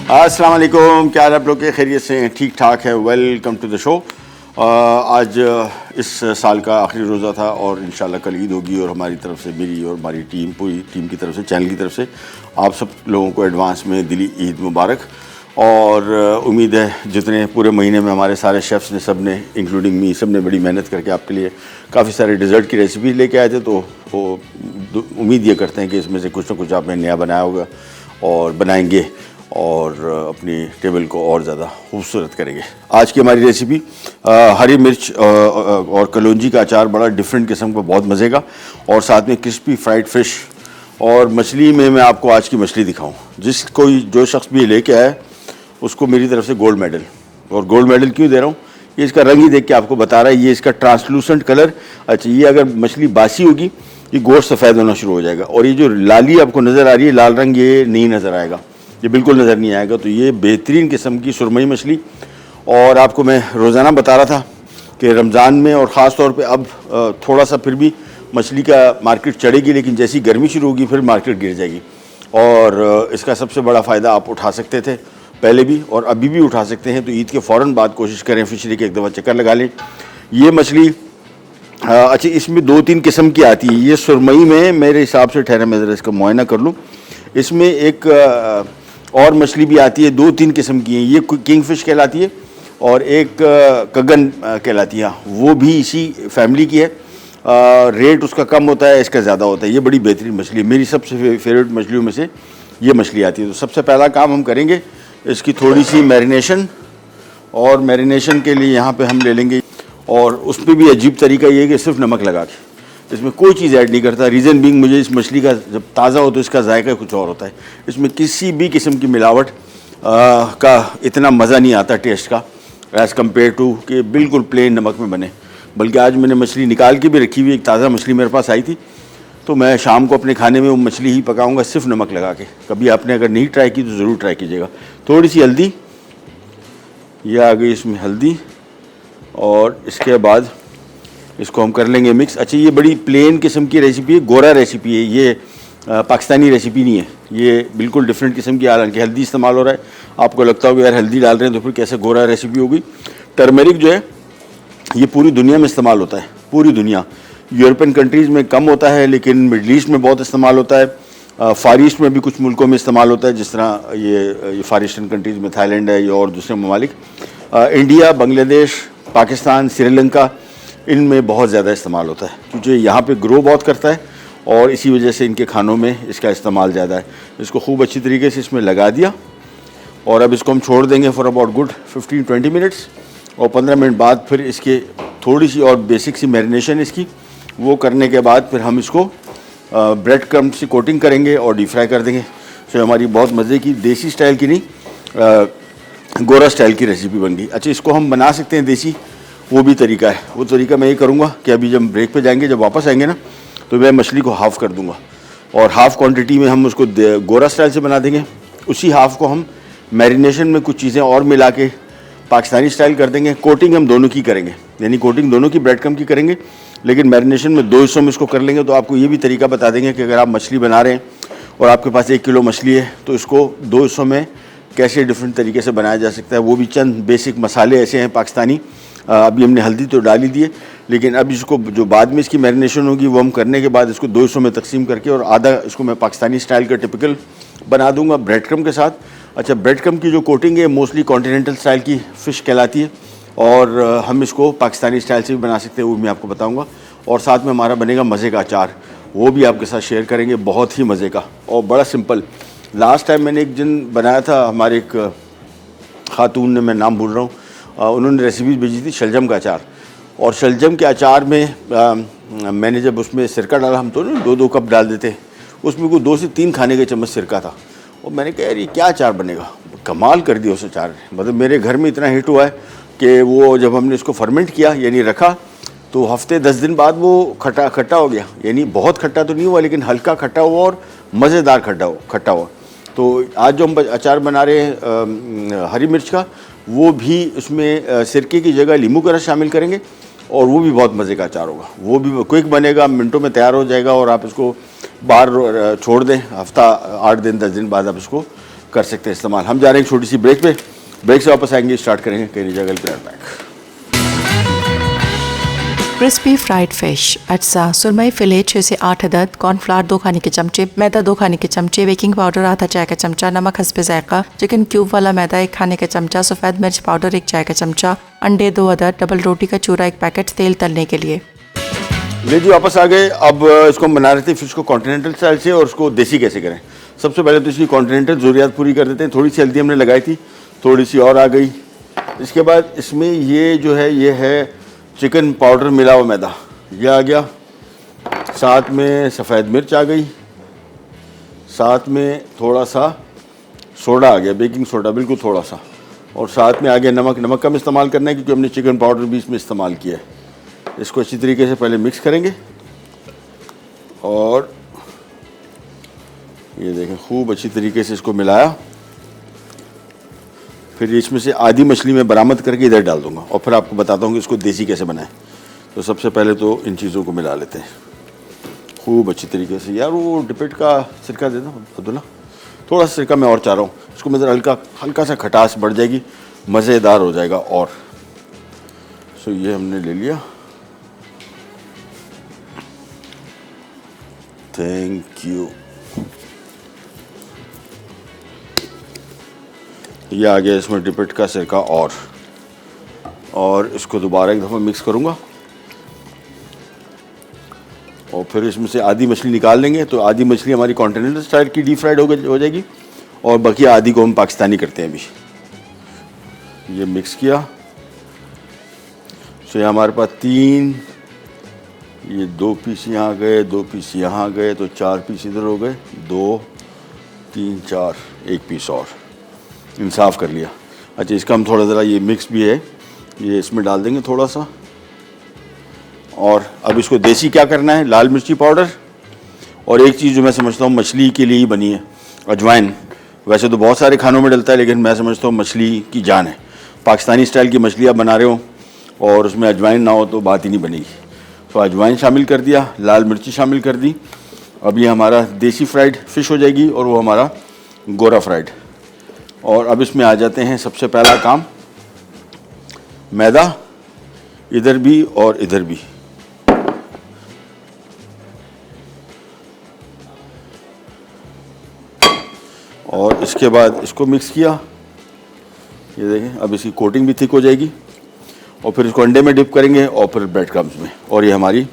अस्सलाम वालेकुम, क्या हाल आप लोग के? खैरियत से हैं? ठीक ठाक है। Welcome to the show. आज इस साल का आखिरी रोज़ा था और इंशाल्लाह कल ईद होगी और हमारी तरफ से, मेरी और हमारी टीम, पूरी टीम की तरफ से, चैनल की तरफ से आप सब लोगों को एडवांस में दिली ईद मुबारक। और उम्मीद है जितने पूरे महीने में हमारे सारे शेफ़्स ने, सब ने इंक्लूडिंग मी, सब ने बड़ी मेहनत करके आपके लिए काफ़ी सारे डिज़र्ट की रेसिपी लेके आए थे, तो वो उम्मीद ये करते हैं कि इसमें से कुछ ना कुछ आपने नया बनाया होगा और बनाएंगे और अपनी टेबल को और ज़्यादा खूबसूरत करेंगे। आज की हमारी रेसिपी हरी मिर्च और कलौंजी का अचार, बड़ा डिफरेंट किस्म का, बहुत मज़े का, और साथ में क्रिस्पी फ्राइड फ़िश। और मछली में मैं आपको आज की मछली दिखाऊं, जो शख्स भी लेके आया उसको मेरी तरफ से गोल्ड मेडल। और गोल्ड मेडल क्यों दे रहा हूँ? ये इसका रंग ही देख के आपको बता रहा है, ये इसका ट्रांसलूसेंट कलर। अच्छा, ये अगर मछली बासी होगी ये गोश्त सफ़ेद होना शुरू हो जाएगा, और ये जो लाली आपको नज़र आ रही है, लाल रंग, ये नहीं नज़र आएगा, ये बिल्कुल नज़र नहीं आएगा। तो ये बेहतरीन किस्म की सुरमई मछली। और आपको मैं रोज़ाना बता रहा था कि रमज़ान में और ख़ास तौर पे अब थोड़ा सा फिर भी मछली का मार्केट चढ़ेगी, लेकिन जैसी गर्मी शुरू होगी फिर मार्केट गिर जाएगी। और इसका सबसे बड़ा फ़ायदा आप उठा सकते थे पहले भी और अभी भी उठा सकते हैं। तो ईद के फ़ौरन बाद कोशिश करें फिशरी के एक दफ़ा चक्कर लगा लें। ये मछली अच्छा, इसमें 2-3 किस्म की आती है। ये सुरमई में मेरे हिसाब से, ठहरा मैं ज़रा इसका मुआयना कर लूँ, इसमें एक और मछली भी आती है, 2-3 किस्म की हैं। ये किंग फिश कहलाती है और एक कगन कहलाती है, वो भी इसी फैमिली की है। रेट उसका कम होता है, इसका ज़्यादा होता है। ये बड़ी बेहतरीन मछली है, मेरी सबसे फेवरेट मछलियों में से ये मछली आती है। तो सबसे पहला काम हम करेंगे इसकी थोड़ी सी मैरिनेशन, और मैरिनेशन के लिए यहाँ पे हम ले लेंगे, और उस पर भी अजीब तरीका ये है कि सिर्फ नमक लगा के, इसमें कोई चीज़ ऐड नहीं करता। रीज़न बीइंग, मुझे इस मछली का जब ताज़ा हो तो इसका जायका कुछ और होता है। इसमें किसी भी किस्म की मिलावट का इतना मज़ा नहीं आता टेस्ट का, एज़ कम्पेयर टू कि बिल्कुल प्लेन नमक में बने। बल्कि आज मैंने मछली निकाल के भी रखी हुई, एक ताज़ा मछली मेरे पास आई थी, तो मैं शाम को अपने खाने में वो मछली ही पकाऊँगा सिर्फ नमक लगा के। कभी आपने अगर नहीं ट्राई की तो ज़रूर ट्राई कीजिएगा। थोड़ी सी हल्दी, यह आ गई इसमें हल्दी, और इसके बाद इसको हम कर लेंगे मिक्स। अच्छा, ये बड़ी प्लेन किस्म की रेसिपी है, गोरा रेसिपी है, ये पाकिस्तानी रेसिपी नहीं है, ये बिल्कुल डिफरेंट किस्म की। हालांकि हल्दी इस्तेमाल हो रहा है, आपको लगता होगा यार हल्दी डाल रहे हैं तो फिर कैसे गोरा रेसिपी होगी। टर्मेरिक जो है ये पूरी दुनिया में इस्तेमाल होता है, पूरी दुनिया। यूरोपियन कंट्रीज़ में कम होता है, लेकिन मिडल ईस्ट में बहुत इस्तेमाल होता है। फार ईस्ट में भी कुछ मुल्कों में इस्तेमाल होता है, जिस तरह ये फार ईस्टर्न कंट्रीज़ में थाईलैंड है, ये और दूसरे ममालिक, इंडिया, बांग्लादेश, पाकिस्तान, श्रीलंका, इनमें बहुत ज़्यादा इस्तेमाल होता है, क्योंकि यहाँ पे ग्रो बहुत करता है और इसी वजह से इनके खानों में इसका इस्तेमाल ज़्यादा है। इसको खूब अच्छी तरीके से इसमें लगा दिया, और अब इसको हम छोड़ देंगे फॉर अबाउट गुड 15-20 मिनट्स। और 15 मिनट बाद फिर इसके थोड़ी सी और बेसिक सी मैरिनेशन इसकी, वो करने के बाद फिर हम इसको ब्रेड क्रम्ब से कोटिंग करेंगे और डीप फ्राई कर देंगे। तो हमारी बहुत मज़े की, देसी स्टाइल की नहीं, गोरा स्टाइल की रेसिपी बन गई। अच्छा, इसको हम बना सकते हैं देसी, वो भी तरीका है। वो तरीका मैं ये करूँगा कि अभी जब ब्रेक पे जाएंगे, जब वापस आएंगे ना, तो मैं मछली को हाफ़ कर दूँगा, और हाफ़ क्वांटिटी में हम उसको गोरा स्टाइल से बना देंगे। उसी हाफ़ को हम मैरिनेशन में कुछ चीज़ें और मिला के पाकिस्तानी स्टाइल कर देंगे। कोटिंग हम दोनों की करेंगे, यानी कोटिंग दोनों की ब्रेड क्रम्ब की करेंगे, लेकिन मैरिनेशन में 2 हिस्सों में इसको कर लेंगे। तो आपको ये भी तरीका बता देंगे कि अगर आप मछली बना रहे हैं और आपके पास 1 किलो मछली है, तो इसको 2 हिस्सों में कैसे डिफरेंट तरीके से बनाया जा सकता है। वो भी चंद बेसिक मसाले ऐसे हैं पाकिस्तानी। अभी हमने हल्दी तो डाल ही दी है, लेकिन अब इसको जो बाद में इसकी मैरिनेशन होगी वो हम करने के बाद इसको 2 हिस्सों में तकसीम करके, और आधा इसको मैं पाकिस्तानी स्टाइल का टिपिकल बना दूंगा ब्रेड क्रम्ब के साथ। अच्छा, ब्रेड क्रम्ब की जो कोटिंग है मोस्टली कॉन्टिनेंटल स्टाइल की फ़िश कहलाती है, और हम इसको पाकिस्तानी स्टाइल से भी बना सकते हैं, वो मैं आपको बताऊँगा। और साथ में हमारा बनेगा मज़े का अचार, वो भी आपके साथ शेयर करेंगे, बहुत ही मज़े का और बड़ा सिंपल। लास्ट टाइम मैंने एक दिन बनाया था, हमारे एक खातून ने, मैं नाम भूल रहा हूँ, उन्होंने रेसिपी भेजी थी शलजम का अचार। और शलजम के अचार में मैंने जब उसमें सिरका डाला, हम तो 2-2 कप डाल देते, उसमें कोई 2 से 3 खाने के चम्मच सिरका था। और मैंने कहा यार ये क्या अचार बनेगा, कमाल कर दिया उस अचार ने। मतलब मेरे घर में इतना हिट हुआ है कि वो जब हमने इसको फर्मेंट किया, यानी रखा, तो हफ्ते 10 दिन बाद वो खट्टा खट्टा हो गया। यानी बहुत खट्टा तो नहीं हुआ, लेकिन हल्का खट्टा हुआ और मज़ेदार खट्टा हुआ। तो आज जो हम अचार बना रहे हैं हरी मिर्च का, वो भी उसमें सिरके की जगह नींबू का रस शामिल करेंगे, और वो भी बहुत मज़े का अचार होगा। वो भी क्विक बनेगा, मिनटों में तैयार हो जाएगा, और आप इसको बाहर छोड़ दें, हफ्ता 8 दिन 10 दिन बाद आप इसको कर सकते हैं इस्तेमाल। हम जा रहे हैं एक छोटी सी ब्रेक पे, ब्रेक से वापस आएंगे, स्टार्ट करेंगे कई जगह player back. Crispy fried fish अज्जा सुरमई फिले 6 से 8 अदद, कॉर्नफ्लावर 2 खाने के चमचे, मैदा 2 खाने के चमचे, बेकिंग पाउडर आधा चाय का चमचा, नमक हस्बे जायका, चिकन क्यूब वाला मैदा 1 खाने का चमचा, सफ़ेद मिर्च पाउडर 1 चाय का चमचा, अंडे 2 अदद, डबल रोटी का चूरा 1 पैकेट, तेल तलने के लिए। ले जी वापस आ गए। अब इसको हम बना रहे थे फिश को कॉन्टिनेंटल स्टाइल से, और उसको देसी कैसे करें। सबसे पहले तो इसकी कॉन्टिनेंटल ज़रूरियात पूरी कर देते हैं। थोड़ी सी हल्दी हमने लगाई थी, थोड़ी सी और आ गई। इसके बाद इसमें ये जो है ये है चिकन पाउडर मिला हुआ मैदा, ये आ गया। साथ में सफ़ेद मिर्च आ गई, साथ में थोड़ा सा सोडा आ गया, बेकिंग सोडा बिल्कुल थोड़ा सा, और साथ में आ गया नमक। नमक कम इस्तेमाल करना है क्योंकि हमने चिकन पाउडर भी इसमें इस्तेमाल किया है। इसको अच्छी तरीके से पहले मिक्स करेंगे, और ये देखें खूब अच्छी तरीके से इसको मिलाया। फिर इसमें से आधी मछली मैं बरामद करके इधर डाल दूंगा, और फिर आपको बताता हूँ कि इसको देसी कैसे बनाएं। तो सबसे पहले तो इन चीज़ों को मिला लेते हैं खूब अच्छी तरीके से। यार वो डिपेट का सिरका दे दो अब्दुल्ला, थोड़ा सा सिरका मैं और चाह रहा हूँ। इसको मैं हल्का सा खटास बढ़ जाएगी, मज़ेदार हो जाएगा। और सो ये हमने ले लिया, थैंक यू। ये आ गया इसमें डिपेट का सिरका, और इसको दोबारा एक दफ़ा मिक्स करूँगा, और फिर इसमें से आधी मछली निकाल लेंगे। तो आधी मछली हमारी कॉन्टिनेंटल स्टाइल की डीप फ्राइड हो जाएगी, और बाकी आधी को हम पाकिस्तानी करते हैं अभी। ये मिक्स किया, तो ये हमारे पास 3, ये 2 पीस यहाँ गए, 2 पीस यहाँ गए, तो 4 पीस इधर हो गए, 2 3 4, 1 पीस और इंसाफ कर लिया। अच्छा, इसका हम थोड़ा ज़रा ये मिक्स भी है, ये इसमें डाल देंगे थोड़ा सा। और अब इसको देसी क्या करना है, लाल मिर्ची पाउडर, और एक चीज़ जो मैं समझता हूँ मछली के लिए ही बनी है, अजवाइन। वैसे तो बहुत सारे खानों में डलता है, लेकिन मैं समझता हूँ मछली की जान है। पाकिस्तानी स्टाइल की मछली आप बना रहे हो और उसमें अजवाइन ना हो तो बात ही नहीं बनेगी। तो अजवाइन शामिल कर दिया, लाल मिर्ची शामिल कर दी। अब ये हमारा देसी फ्राइड फ़िश हो जाएगी, और वो हमारा गोरा फ्राइड। और अब इसमें आ जाते हैं सबसे पहला काम, मैदा इधर भी और इधर भी। और इसके बाद इसको मिक्स किया, ये देखें अब इसकी कोटिंग भी थिक हो जाएगी। और फिर इसको अंडे में डिप करेंगे, और फिर ब्रेड क्रम्स में, और ये हमारी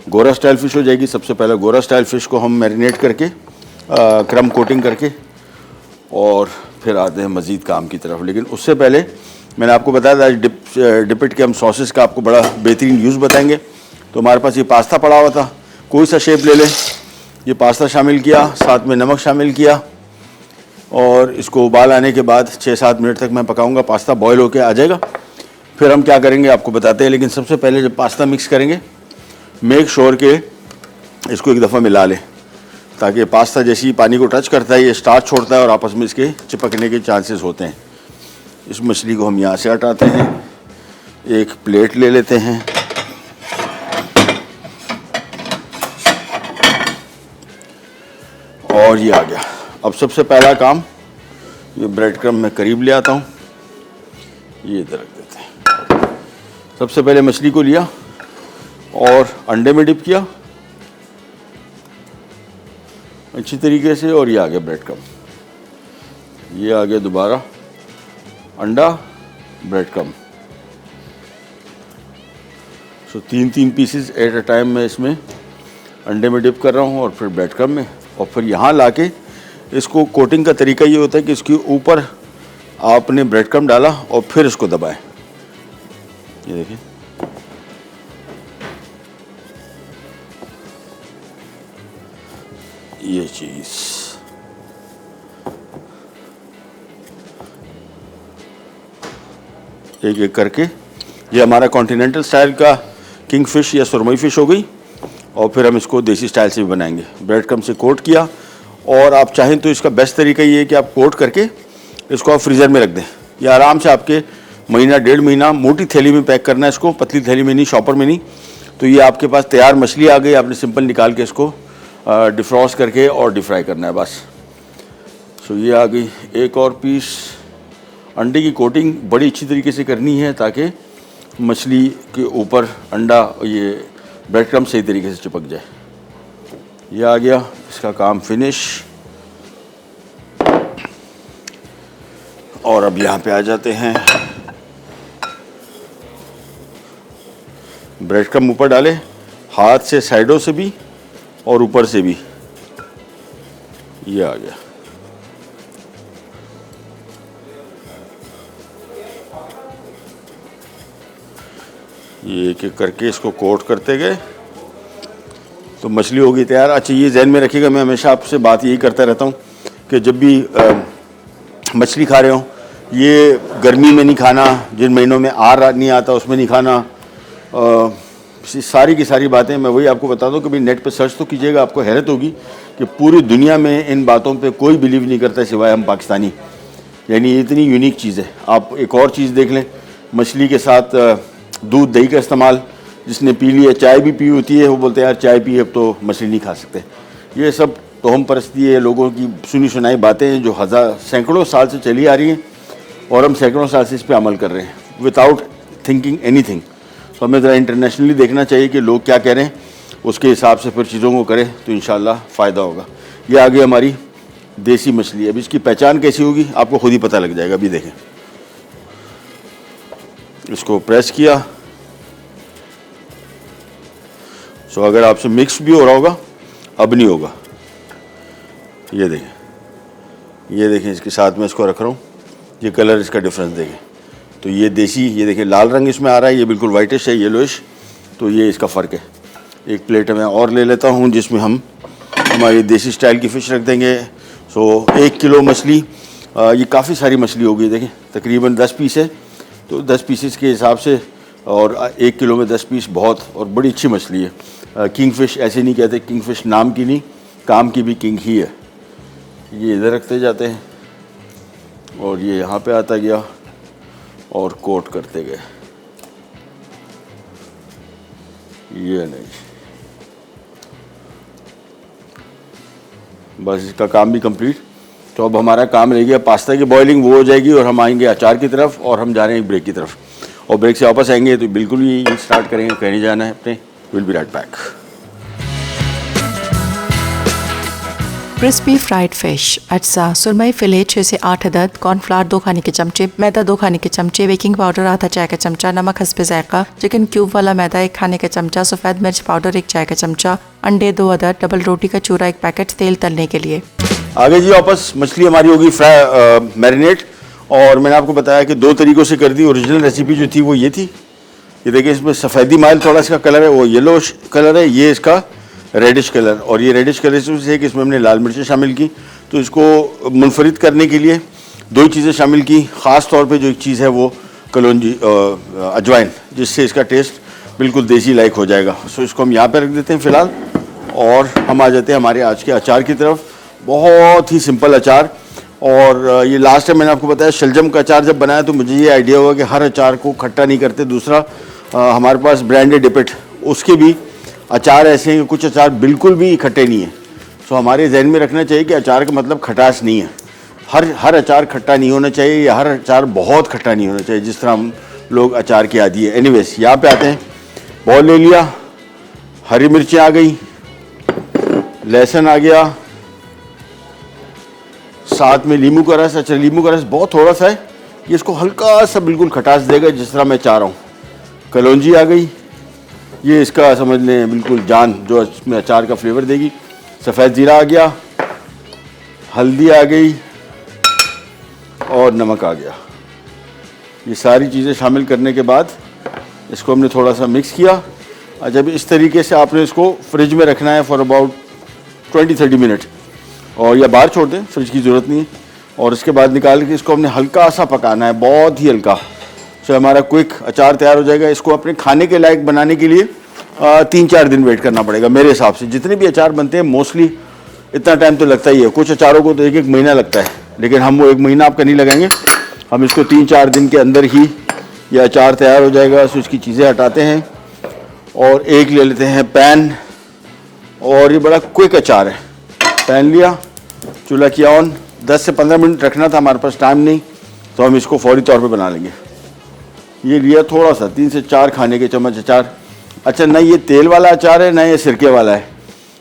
गोरा स्टाइल फ़िश हो जाएगी। सबसे पहले गोरा स्टाइल फ़िश को हम मैरिनेट करके क्रम कोटिंग करके, और फिर आते हैं मज़ीद काम की तरफ। लेकिन उससे पहले मैंने आपको बताया था डिपिट के हम सॉसेस का आपको बड़ा बेहतरीन यूज़ बताएंगे। तो हमारे पास ये पास्ता पड़ा हुआ था, कोई सा शेप ले लें। ये पास्ता शामिल किया, साथ में नमक शामिल किया, और इसको उबाल आने के बाद 6-7 मिनट तक मैं पकाऊंगा। पास्ता बॉयल होके आ जाएगा, फिर हम क्या करेंगे आपको बताते हैं। लेकिन सबसे पहले जब पास्ता मिक्स करेंगे, मेक श्योर के इसको एक दफ़ा मिला लें, ताकि पास्ता जैसे ही पानी को टच करता है ये स्टार्च छोड़ता है और आपस में इसके चिपकने के चांसेस होते हैं। इस मछली को हम यहाँ से हटाते हैं, एक प्लेट ले लेते हैं, और ये आ गया। अब सबसे पहला काम, ये ब्रेड क्रम्ब मैं करीब ले आता हूँ, ये इधर रख देते हैं। सबसे पहले मछली को लिया और अंडे में डिप किया अच्छी तरीके से, और ये आ गया ब्रेड क्रम्ब, ये आ गया दोबारा अंडा bread crumb. So 3-3 pieces at a time मैं इसमें अंडे में डिप कर रहा हूँ, और फिर ब्रेड क्रम्ब में, और फिर यहाँ लाके इसको कोटिंग का तरीका ये होता है कि इसके ऊपर आपने ब्रेड क्रम्ब डाला और फिर इसको दबाएं। ये देखिए, ये चीज़ एक एक करके, ये हमारा कॉन्टिनेंटल स्टाइल का किंग फिश या सुरमई फ़िश हो गई। और फिर हम इसको देसी स्टाइल से भी बनाएंगे। ब्रेड क्रम्ब से कोट किया, और आप चाहें तो इसका बेस्ट तरीका ये है कि आप कोट करके इसको आप फ्रीज़र में रख दें। ये आराम से आपके महीना 1.5 महीना, मोटी थैली में पैक करना है इसको, पतली थैली में नहीं, शॉपर में नहीं। तो ये आपके पास तैयार मछली आ गई, आपने सिंपल निकाल के इसको डिफ्रॉस्ट करके और डिप फ्राई करना है बस। सो ये आ गई एक और पीस। अंडे की कोटिंग बड़ी अच्छी तरीके से करनी है ताकि मछली के ऊपर अंडा ये ब्रेड क्रम्ब सही तरीके से चिपक जाए। ये आ गया, इसका काम फिनिश। और अब यहाँ पे आ जाते हैं, ब्रेड क्रम्ब ऊपर डाले, हाथ से साइडों से भी और ऊपर से भी। ये आ गया। ये एक एक करके इसको कोट करते गए तो मछली होगी तैयार। अच्छा, ये जहन में रखिएगा, मैं हमेशा आपसे बात यही करता रहता हूँ कि जब भी मछली खा रहे हो, ये गर्मी में नहीं खाना, जिन महीनों में आर नहीं आता उसमें नहीं खाना। सारी की सारी बातें मैं वही आपको बता दूं कि भाई नेट पे सर्च तो कीजिएगा, आपको हैरत होगी कि पूरी दुनिया में इन बातों पे कोई बिलीव नहीं करता सिवाय हम पाकिस्तानी। यानी इतनी यूनिक चीज़ है। आप एक और चीज़ देख लें, मछली के साथ दूध दही का इस्तेमाल, जिसने पी लिया, चाय भी पी होती है, वो बोलते हैं यार चाय पी अब तो मछली नहीं खा सकते। ये सब तोहम परस्ती है, लोगों की सुनी सुनाई बातें हैं जो सैकड़ों साल से चली आ रही हैं और हम सैकड़ों साल से इस पर अमल कर रहे हैं विदाउट थिंकिंग एनीथिंग। तो हमें ज़रा इंटरनेशनली देखना चाहिए कि लोग क्या कह रहे हैं, उसके हिसाब से फिर चीज़ों को करें तो इंशाल्लाह फ़ायदा होगा। ये आ गई हमारी देसी मछली। अब इसकी पहचान कैसी होगी आपको खुद ही पता लग जाएगा। अभी देखें, इसको प्रेस किया। सो अगर आपसे मिक्स भी हो रहा होगा, अब नहीं होगा। ये देखें, इसके साथ में इसको रख रहा हूँ, ये कलर इसका डिफरेंस देखें। तो ये देसी, ये देखें लाल रंग इसमें आ रहा है, ये बिल्कुल वाइटिश है, येलोइश। तो ये इसका फ़र्क है। एक प्लेट मैं और ले लेता हूँ जिसमें हम हमारी देसी स्टाइल की फ़िश रख देंगे। सो 1 किलो मछली, ये काफ़ी सारी मछली होगी। देखें तकरीबन 10 पीस है, तो 10 पीसेस के हिसाब से, और 1 किलो में 10 पीस बहुत और बड़ी अच्छी मछली है। किंग फ़िश ऐसे नहीं कहते, किंग फ़िश नाम की नहीं, काम की भी किंग ही है। ये इधर रखते जाते हैं और ये यहाँ पे आता गया और कोट करते गए। ये नहीं, बस इसका काम भी कंप्लीट। तो अब हमारा काम रह गया पास्ता की बॉइलिंग, वो हो जाएगी और हम आएंगे अचार की तरफ, और हम जा रहे हैं ब्रेक की तरफ। और ब्रेक से वापस आएंगे तो बिल्कुल ही स्टार्ट करेंगे, कहीं नहीं जाना है अपने। Will be right back. Crispy fried fish, अज्जा सुरमई फिले 6 से 8 अदद, कॉर्नफ्लावर 2 खाने के चमचे, मैदा 2 खाने के चमचे, बेकिंग पाउडर आधा चाय का चमचा, नमक हस्बे जायका, चिकन क्यूब वाला मैदा 1 खाने का चमचा, सफ़ेद मिर्च पाउडर 1 चाय का चमचा, अंडे 2 अदद, डबल रोटी का चूरा 1 पैकेट, तेल तलने के लिए। आगे जी वापस मछली हमारी होगी फ्राई मैरिनेट। और मैंने आपको बताया कि 2 तरीक़ों से कर दी। ओरिजिनल रेसिपी जो थी वो ये थी। ये देखिए, इसमें सफ़ेदी माइल थोड़ा इसका कलर है, वो येलो कलर है, ये इसका रेडिश कलर। और ये रेडिश कलर से है कि इसमें हमने लाल मिर्चें शामिल की। तो इसको मुनफरिद करने के लिए 2 चीज़ें शामिल की। ख़ास तौर पे जो एक चीज़ है वो कलौंजी अजवाइन, जिससे इसका टेस्ट बिल्कुल देसी लाइक हो जाएगा। सो इसको हम यहाँ पे रख देते हैं फ़िलहाल, और हम आ जाते हैं हमारे आज के अचार की तरफ। बहुत ही सिंपल अचार। और ये लास्ट टाइम मैंने आपको बताया शलजम का अचार जब बनाया तो मुझे ये आइडिया हुआ कि हर अचार को खट्टा नहीं करते। दूसरा, हमारे पास ब्रांडेड डिपिट, उसके भी अचार ऐसे हैं कि कुछ अचार बिल्कुल भी खट्टे नहीं हैं। सो हमारे जहन में रखना चाहिए कि अचार का मतलब खटास नहीं है। हर अचार खट्टा नहीं होना चाहिए, या हर अचार बहुत खट्टा नहीं होना चाहिए, जिस तरह हम लोग अचार की आदी है। एनीवेज, यहाँ पे आते हैं। बॉल ले लिया, हरी मिर्चें आ गई, लहसुन आ गया, साथ में नींबू का रस। अच्छा, नींबू का रस बहुत थोड़ा सा है, ये इसको हल्का सा बिल्कुल खटास देगा जिस तरह मैं चाह रहा हूँ। कलौंजी आ गई, ये इसका समझ लें बिल्कुल जान जो इसमें अचार का फ्लेवर देगी। सफ़ेद ज़ीरा आ गया, हल्दी आ गई और नमक आ गया। ये सारी चीज़ें शामिल करने के बाद इसको हमने थोड़ा सा मिक्स किया। जब इस तरीके से आपने इसको फ्रिज में रखना है फॉर अबाउट 20-30 मिनट, और या बाहर छोड़ दें, फ्रिज की ज़रूरत नहीं है। और इसके बाद निकाल के इसको हमने हल्का सा पकाना है, बहुत ही हल्का। सो हमारा क्विक अचार तैयार हो जाएगा। इसको अपने खाने के लायक बनाने के लिए 3-4 दिन वेट करना पड़ेगा मेरे हिसाब से। जितने भी अचार बनते हैं मोस्टली इतना टाइम तो लगता ही है। कुछ अचारों को तो 1-1 महीना लगता है, लेकिन हम वो 1 महीना आपका नहीं लगाएंगे। हम इसको 3-4 दिन के अंदर ही ये अचार तैयार हो जाएगा। सो इसकी चीज़ें हटाते हैं और एक ले लेते हैं पैन, और ये बड़ा क्विक अचार है। पैन लिया, चूल्हा किया ऑन, 10 से 15 मिनट रखना था, हमारे पास टाइम नहीं, तो हम इसको फौरी तौर पे बना लेंगे। ये लिया थोड़ा सा 3 से 4 खाने के चम्मच अचार। अच्छा, ना ये तेल वाला अचार है ना ये सिरके वाला है,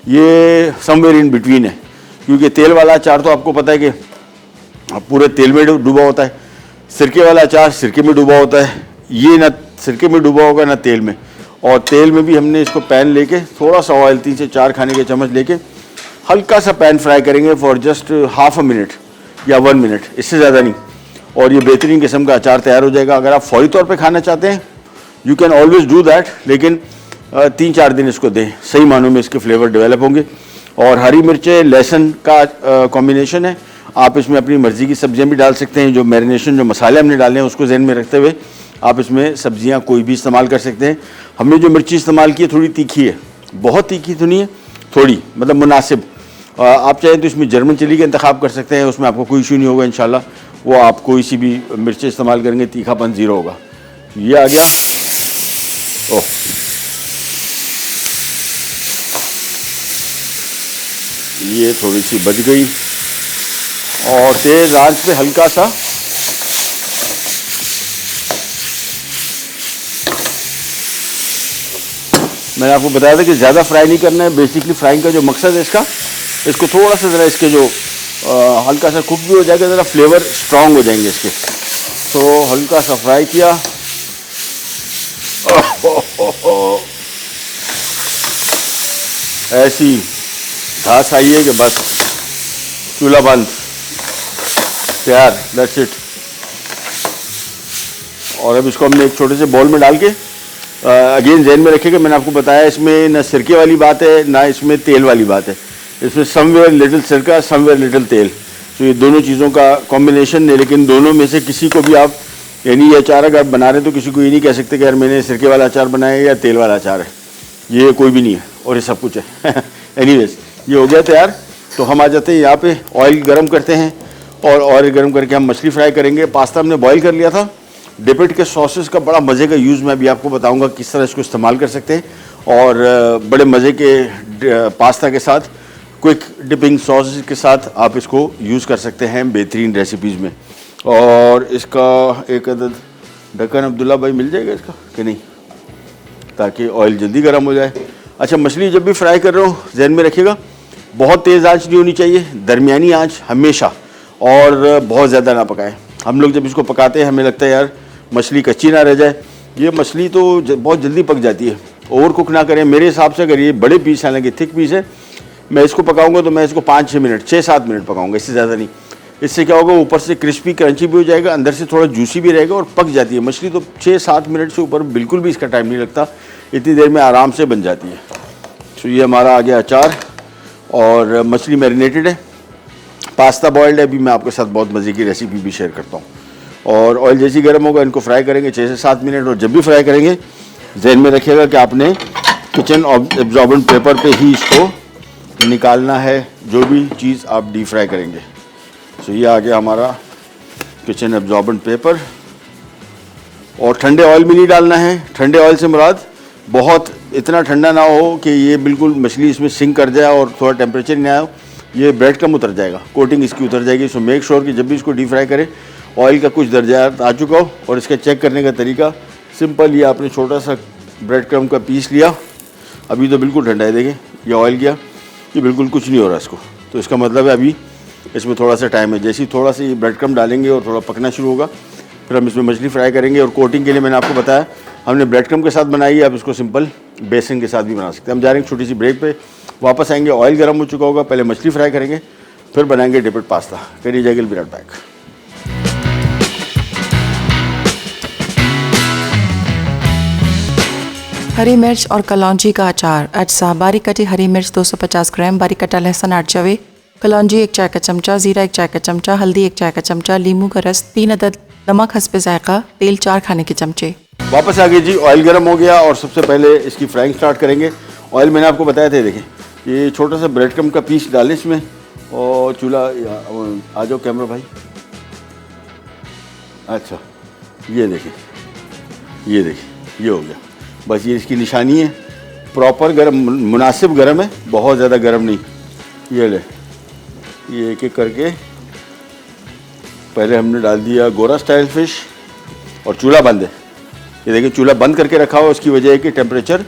ये समवेयर इन बिटवीन है। क्योंकि तेल वाला अचार तो आपको पता है कि पूरे तेल में डूबा होता है, सिरके वाला अचार सिरके में डूबा होता है। ये ना सिरके में डूबा होगा ना तेल में। और तेल में भी हमने इसको पैन लेके थोड़ा सा ऑयल 3 से 4 खाने के चम्मच लेके हल्का सा पैन फ्राई करेंगे for just half a minute या 1 मिनट, इससे ज़्यादा नहीं। और ये बेहतरीन किस्म का अचार तैयार हो जाएगा। अगर आप फौरी तौर पे खाना चाहते हैं you can always do that, लेकिन 3-4 दिन इसको दें, सही मानों में इसके फ्लेवर डेवलप होंगे। और हरी मिर्चें लहसुन का कॉम्बिनेशन है। आप इसमें अपनी मर्ज़ी की सब्जियां भी डाल सकते हैं। जो मैरिनेशन जो मसाले हमने डाले हैं उसको ज़हन में रखते हुए आप इसमें सब्जियां कोई भी इस्तेमाल कर सकते हैं। हमने जो मिर्ची इस्तेमाल की है थोड़ी तीखी है, बहुत तीखी तो नहीं है, थोड़ी मतलब मुनासिब। आप चाहें तो इसमें जर्मन चिली का इंतखाब कर सकते हैं, उसमें आपको कोई इशू नहीं होगा इंशाल्लाह। वो आप कोई सी भी मिर्चें इस्तेमाल करेंगे तीखापन ज़ीरो होगा। ये आ गया। ओह, ये थोड़ी सी बच गई और तेज़ आंच पे हल्का सा मैंने आपको बताया था कि ज़्यादा फ्राई नहीं करना है। बेसिकली फ्राइंग का जो मकसद है इसको थोड़ा सा ज़रा इसके जो हल्का सा कुक भी हो जाएगा, ज़रा फ्लेवर स्ट्रॉन्ग हो जाएंगे इसके। तो हल्का सा फ्राई किया। ऐसी घास आई है कि बस चूल्हा बंद, तैयार, दैट्स इट। और अब इसको हमने एक छोटे से बॉल में डाल के अगेन जहन में रखिएगा, मैंने आपको बताया इसमें ना सिरके वाली बात है ना इसमें तेल वाली बात है। इसमें समवेयर लिटिल सिरका समवेयर लिटिल तेल, तो ये दोनों चीज़ों का कॉम्बिनेशन है। लेकिन दोनों में से किसी को भी आप, यानी ये अचार अगर आप बना रहे हैं तो किसी को ये नहीं कह सकते कि यार मैंने सिरके वाला अचार बनाया है या तेल वाला अचार है। ये कोई भी नहीं है और ये सब कुछ है। एनीवेज, ये हो गया तैयार। तो हम आ जाते हैं यहाँ पे, ऑयल गर्म करते हैं और ऑयल गर्म करके हम मछली फ्राई करेंगे। पास्ता हमने बॉईल कर लिया था। डिपिट के सॉसेस का बड़ा मज़े का यूज़ मैं अभी आपको बताऊंगा किस तरह इसको इस्तेमाल कर सकते हैं। और बड़े मज़े के पास्ता के साथ, क्विक डिपिंग सॉसेस के साथ आप इसको यूज़ कर सकते हैं बेहतरीन रेसिपीज़ में। और इसका एक अदद ढक्कन अब्दुल्ला भाई मिल जाएगा इसका कि नहीं, ताकि ऑयल जल्दी गर्म हो जाए। अच्छा, मछली जब भी फ्राई कर रहे हो जहन में रखिएगा बहुत तेज़ आंच नहीं होनी चाहिए, दरमियानी आंच हमेशा, और बहुत ज़्यादा ना पकाएं। हम लोग जब इसको पकाते हैं हमें लगता है यार मछली कच्ची ना रह जाए। ये मछली तो बहुत जल्दी पक जाती है, ओवर कुक ना करें। मेरे हिसाब से अगर ये बड़े पीस, हालांकि थिक पीस है, मैं इसको पकाऊंगा तो मैं इसको 5-6 मिनट 6-7 मिनट पकाऊंगा, इससे ज़्यादा नहीं। इससे क्या होगा, ऊपर से क्रिस्पी क्रंची भी हो जाएगा, अंदर से थोड़ा जूसी भी रहेगा और पक जाती है मछली। तो 6-7 मिनट से ऊपर बिल्कुल भी इसका टाइम नहीं लगता, इतनी देर में आराम से बन जाती है। तो ये हमारा आ गया अचार और मछली मैरिनेटेड है, पास्ता बॉइल्ड है। अभी मैं आपके साथ बहुत मज़े की रेसिपी भी शेयर करता हूँ। और ऑयल जैसे ही गर्म होगा इनको फ्राई करेंगे 6 से 7 मिनट। और जब भी फ्राई करेंगे जहन में रखिएगा कि आपने किचन एब्जॉर्बेंट पेपर पे ही इसको निकालना है, जो भी चीज़ आप डीप फ्राई करेंगे। सो ये आ गया हमारा किचन एब्जॉर्बेंट पेपर। और ठंडे ऑयल में नहीं डालना है। ठंडे ऑयल से मुराद बहुत इतना ठंडा ना हो कि ये बिल्कुल मछली इसमें सिंक कर जाए और थोड़ा टेम्परेचर नहीं आया, ये ब्रेड कम उतर जाएगा, कोटिंग इसकी उतर जाएगी। सो मेक श्योर कि जब भी इसको डीप फ्राई करें ऑयल का कुछ दर्जा आ चुका हो। और इसका चेक करने का तरीका सिंपल, ये आपने छोटा सा ब्रेड क्रम्ब का पीस लिया, अभी तो बिल्कुल ठंडा है, देखें ये ऑयल गया, ये बिल्कुल कुछ नहीं हो रहा इसको। तो इसका मतलब है अभी इसमें थोड़ा सा टाइम है। जैसे ही थोड़ा सा ये ब्रेड क्रम्ब डालेंगे और थोड़ा पकना शुरू होगा, फिर हम इसमें मछली फ्राई करेंगे। और कोटिंग के लिए मैंने आपको बताया हमने ब्रेड क्रम्ब के साथ बनाई है, आप इसको सिंपल बेसन के साथ भी बना सकते हैं। हम जा रहे हैं छोटी सी ब्रेक पे, वापस आएंगे, ऑयल गर्म हो चुका होगा, पहले मछली फ्राई करेंगे फिर बनाएंगे डिपिट पास्ता। करिए जाएगी विराट पैक। हरी मिर्च और कलौंजी का अचार। अज्जा: बारीक कटी हरी मिर्च 250 ग्राम, बारीक कटा लहसुन 8 जवे, कलौंजी 1 चाय का चमचा, ज़ीरा 1 चाय का चमचा, हल्दी 1 चाय का चमचा, लीमू का रस 3 अदद, नमक हस्बे जायका, तेल 4 खाने के चमचे। वापस आ गए जी, ऑयल गर्म हो गया और सबसे पहले इसकी फ्राइंग स्टार्ट करेंगे। ऑयल मैंने आपको बताया था, देखें ये छोटा सा ब्रेड क्रम्ब का पीस डालें इसमें और चूल्हा आ जाओ कैमरा भाई। अच्छा ये देखें, ये देखें, ये हो गया। बस ये इसकी निशानी है, प्रॉपर गर्म, मुनासिब गर्म है, बहुत ज़्यादा गर्म नहीं। ये ले, ये एक एक करके पहले हमने डाल दिया गोरा स्टाइल फ़िश और चूल्हा बंद है। ये देखिए चूल्हा बंद करके रखा हुआ, उसकी वजह है कि टेम्परेचर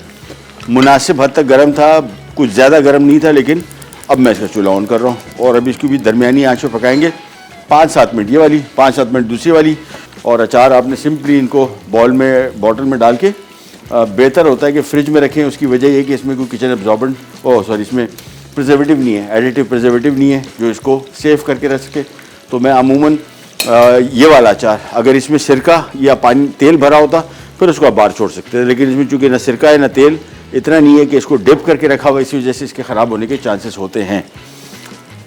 मुनासिब हद तक गर्म था, कुछ ज़्यादा गर्म नहीं था, लेकिन अब मैं इसका चूल्हा ऑन कर रहा हूँ और अभी इसकी भी दरमियानी आंच पर पकाएंगे 5-7 मिनट ये वाली, 5-7 मिनट दूसरी वाली। और अचार आपने सिंपली इनको बॉटल में डाल के बेहतर होता है कि फ्रिज में रखें। उसकी वजह ये कि इसमें कोई किचन एब्जॉर्बेंट इसमें प्रिजर्वेटिव नहीं है, एडिटिव प्रिजर्वेटिव नहीं है जो इसको सेव करके रख सके। तो मैं अमूमन ये वाला अचार अगर इसमें सिरका या पानी तेल भरा होता फिर उसको आप बाहर छोड़ सकते हैं, लेकिन इसमें चूँकि ना सिरका है ना तेल, इतना नहीं है कि इसको डिप करके रखा हुआ, इसी वजह से इसके ख़राब होने के चांसेस होते हैं।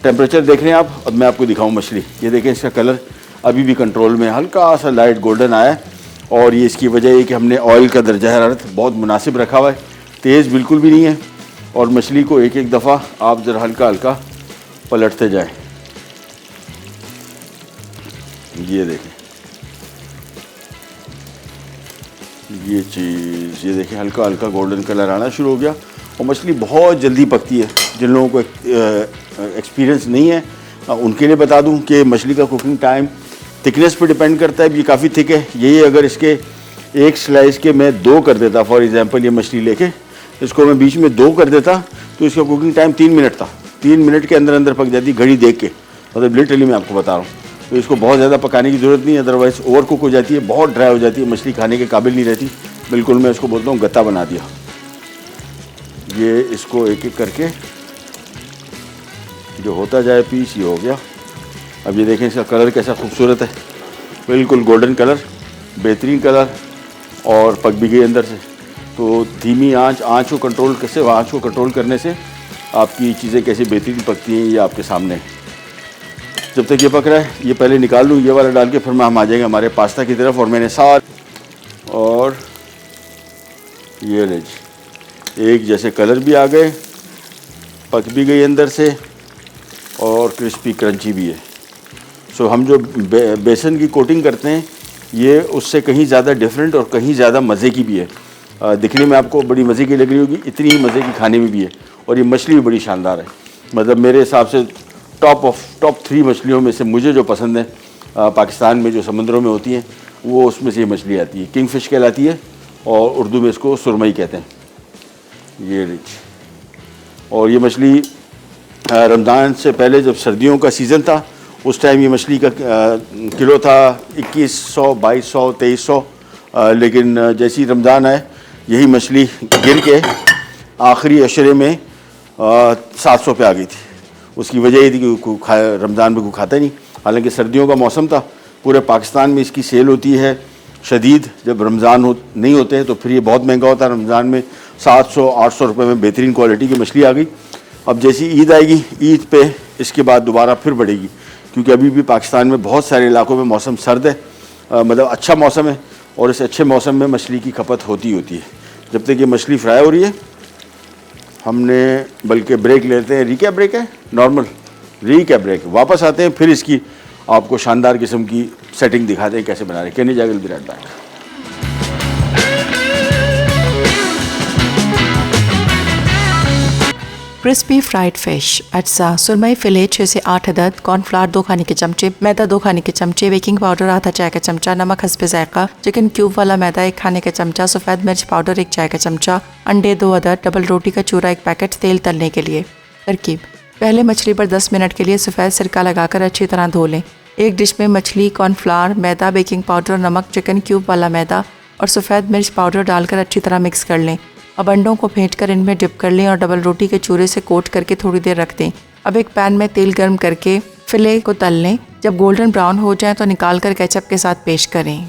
टेम्परेचर देख रहे हैं आप। अब मैं आपको दिखाऊं मछली। ये देखें इसका कलर अभी भी कंट्रोल में, हल्का सा लाइट गोल्डन आया है और ये इसकी वजह है कि हमने ऑयल का दर्जा हरारत बहुत मुनासिब रखा हुआ है, तेज़ बिल्कुल भी नहीं है। और मछली को एक एक दफ़ा आप ज़रा हल्का हल्का पलटते जाएं। ये देखें ये चीज़, ये देखें हल्का हल्का गोल्डन कलर आना शुरू हो गया और मछली बहुत जल्दी पकती है। जिन लोगों को एक्सपीरियंस नहीं है उनके लिए बता दूं कि मछली का कुकिंग टाइम थिकनेस पे डिपेंड करता है। ये काफ़ी थिक है, यही अगर इसके एक स्लाइस के मैं 2 कर देता, फॉर एग्जांपल ये मछली लेके इसको मैं बीच में 2 कर देता तो इसका कुकिंग टाइम 3 मिनट था। 3 मिनट के अंदर अंदर पक जाती, घड़ी देख के, मतलब लिटरली मैं आपको बता रहा हूँ। तो इसको बहुत ज़्यादा पकाने की ज़रूरत नहीं है, अदरवाइज़ ओवर कुक हो जाती है, बहुत ड्राई हो जाती है, मछली खाने के काबिल नहीं रहती। बिल्कुल मैं इसको बोलता हूँ गत्ता बना दिया। ये इसको एक एक करके जो होता जाए पीस, ये हो गया। अब ये देखें इसका कलर कैसा खूबसूरत है, बिल्कुल गोल्डन कलर, बेहतरीन कलर और पक भी गई अंदर से। तो धीमी आँच को कंट्रोल करने से आपकी चीज़ें कैसे बेहतरीन पकती हैं ये आपके सामने है। जब तक ये पक रहा है ये पहले निकाल लूँ ये वाला डाल के, फिर हम आ जाएंगे हमारे पास्ता की तरफ। और मैंने और ये लीजिए एक जैसे कलर भी आ गए, पक भी गई अंदर से और क्रिस्पी क्रंची भी है। सो हम जो बेसन की कोटिंग करते हैं ये उससे कहीं ज़्यादा डिफरेंट और कहीं ज़्यादा मज़े की भी है। दिखने में आपको बड़ी मज़े की लग रही होगी, इतनी ही मज़े की खाने में भी है। और ये मछली भी बड़ी शानदार है, मतलब मेरे हिसाब से टॉप 3 मछलियों में से मुझे जो पसंद है पाकिस्तान में जो समुद्रों में होती हैं वो उसमें से ये मछली आती है। किंग फिश कहलाती है और उर्दू में इसको सुरमई कहते हैं। ये रिच और ये मछली रमज़ान से पहले जब सर्दियों का सीज़न था उस टाइम ये मछली का किलो था 2100, 2200, 2300, लेकिन जैसे ही रमज़ान आए यही मछली गिर के आखिरी अशरे में 700 पे आ गई थी। उसकी वजह ये थी कि रमज़ान में कोई खाता नहीं, हालांकि सर्दियों का मौसम था, पूरे पाकिस्तान में इसकी सेल होती है शदीद। जब रमज़ान नहीं होते हैं तो फिर ये बहुत महंगा होता है। रमज़ान में 700-800 रुपये में बेहतरीन क्वालिटी की मछली आ गई। अब जैसी ईद आएगी, ईद पे इसके बाद दोबारा फिर बढ़ेगी, क्योंकि अभी भी पाकिस्तान में बहुत सारे इलाकों में मौसम सर्द है, मतलब अच्छा मौसम है और इस अच्छे मौसम में मछली की खपत होती है। जब तक ये मछली फ्राई हो रही है हमने बल्कि ब्रेक लेते हैं। रिकैप ब्रेक है, नॉर्मल रिकैप ब्रेक, वापस आते हैं फिर इसकी आपको शानदार किस्म की सेटिंग दिखाते हैं कैसे बना रहे। Can you juggle be right back. Crispy fried fish, अज्जा, सुरमई फिले 6 से 8 अदद, कॉर्नफ्लावर 2 खाने के चमचे, मैदा 2 खाने के चमचे, बेकिंग पाउडर आधा चाय का चमचा, नमक हस्बे जायका, चिकन क्यूब वाला मैदा 1 खाने का चमचा, सफ़ेद मिर्च पाउडर 1 चाय का चमचा, अंडे 2 अदद, डबल रोटी का चूरा 1 पैकेट, तेल तलने के लिए। तरकीब: पहले मछली पर 10 मिनट के लिए सफ़ेद सिरका लगाकर अच्छी तरह धो लें। एक डिश में मछली, कॉर्नफ्लावर, मैदा, बेकिंग पाउडर, नमक, चिकन क्यूब वाला मैदा और सफ़ेद मिर्च पाउडर डालकर अच्छी तरह मिक्स कर लें। अब अंडों को फेंट कर इनमें डिप कर लें और डबल रोटी के चूरे से कोट करके थोड़ी देर रख दें। अब एक पैन में तेल गर्म करके फिले को तल लें। जब गोल्डन ब्राउन हो जाए तो निकाल कर केचप के साथ पेश करें।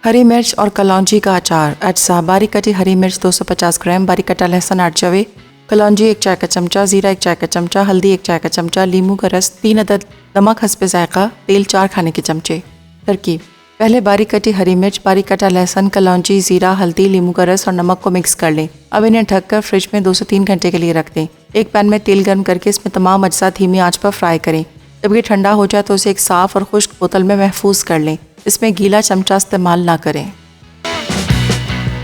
हरी मिर्च और कलौंजी का अचार, अज्जा, बारीक कटी हरी मिर्च 250 ग्राम, बारीक कटा लहसुन 8 जवे, कलौंजी 1 चाय का चमचा, ज़ीरा 1 चाय का चमचा, हल्दी 1 चाय का चमचा, लीमू का रस 3 अदद, नमक हस्बे जायका, तेल 4 खाने के चमचे। तरकीब: पहले बारीक कटी हरी मिर्च, बारीक कटा लहसुन, कलौंजी, ज़ीरा, हल्दी, लीमू का रस और नमक को मिक्स कर लें। अब इन्हें ढककर फ्रिज में 2 से 3 घंटे के लिए रख दें। एक पैन में तेल गर्म करके इसमें तमाम अज्जा धीमी आंच पर फ्राई करें। जब ये ठंडा हो जाए तो उसे एक साफ़ और खुश्क बोतल में महफूज कर लें। इसमें गीला चमचा इस्तेमाल ना करें।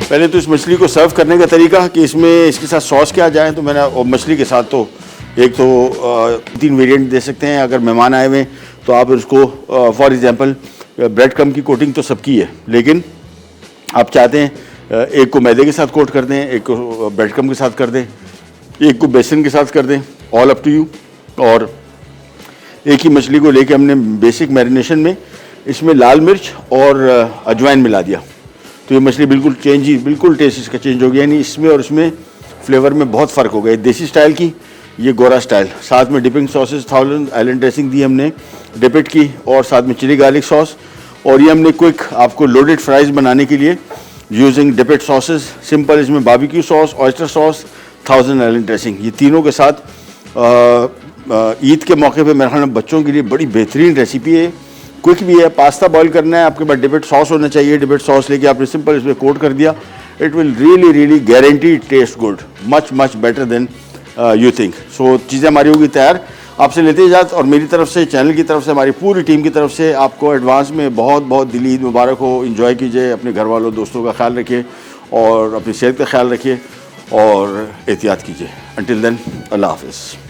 पहले तो इस मछली को सर्व करने का तरीका कि इसमें इसके साथ सॉस क्या जाए, तो मैंने मछली के साथ तो एक तो 3 वेरिएंट दे सकते हैं। अगर मेहमान आए हुए तो आप उसको फॉर एग्जांपल ब्रेड क्रम्ब की कोटिंग तो सबकी है, लेकिन आप चाहते हैं एक को मैदे के साथ कोट कर दें, एक को ब्रेड क्रम्ब के साथ कर दें, एक को बेसन के साथ कर दें, ऑल अप टू यू। और एक ही मछली को लेके हमने बेसिक मैरिनेशन में इसमें लाल मिर्च और अजवाइन मिला दिया, तो ये मछली बिल्कुल टेस्ट इसका चेंज हो गया। यानी इसमें और इसमें फ्लेवर में बहुत फ़र्क हो गया। देसी स्टाइल की, ये गोरा स्टाइल। साथ में dipping sauces, thousand island dressing दी हमने डिपिट की, और साथ में चिली गार्लिक सॉस। और ये हमने क्विक आपको लोडेड फ्राइज़ बनाने के लिए यूजिंग डिपिट सॉसेस, सिंपल इसमें barbecue sauce, oyster sauce, thousand island dressing, ये तीनों के साथ ईद के मौके पे मेरे ख्याल में बच्चों के लिए बड़ी बेहतरीन रेसिपी है। क्विक भी है। पास्ता बॉईल करना है, आपके पास डिपिट सॉस होना चाहिए। डिपिट सॉस लेके आपने सिंपल इसमें कोट कर दिया। It will really guarantee taste good, much better than you think. So चीज़ें हमारी होगी तैयार। आपसे लेते इजाज़त, और मेरी तरफ से, चैनल की तरफ से, हमारी पूरी टीम की तरफ से आपको एडवांस में बहुत दिली ईद मुबारक हो। इंजॉय कीजिए, अपने घर वालों दोस्तों का ख्याल रखिए और अपनी सेहत का ख्याल रखिए और एहतियात कीजिए। अंटिल देन, अल्लाह हाफिज़।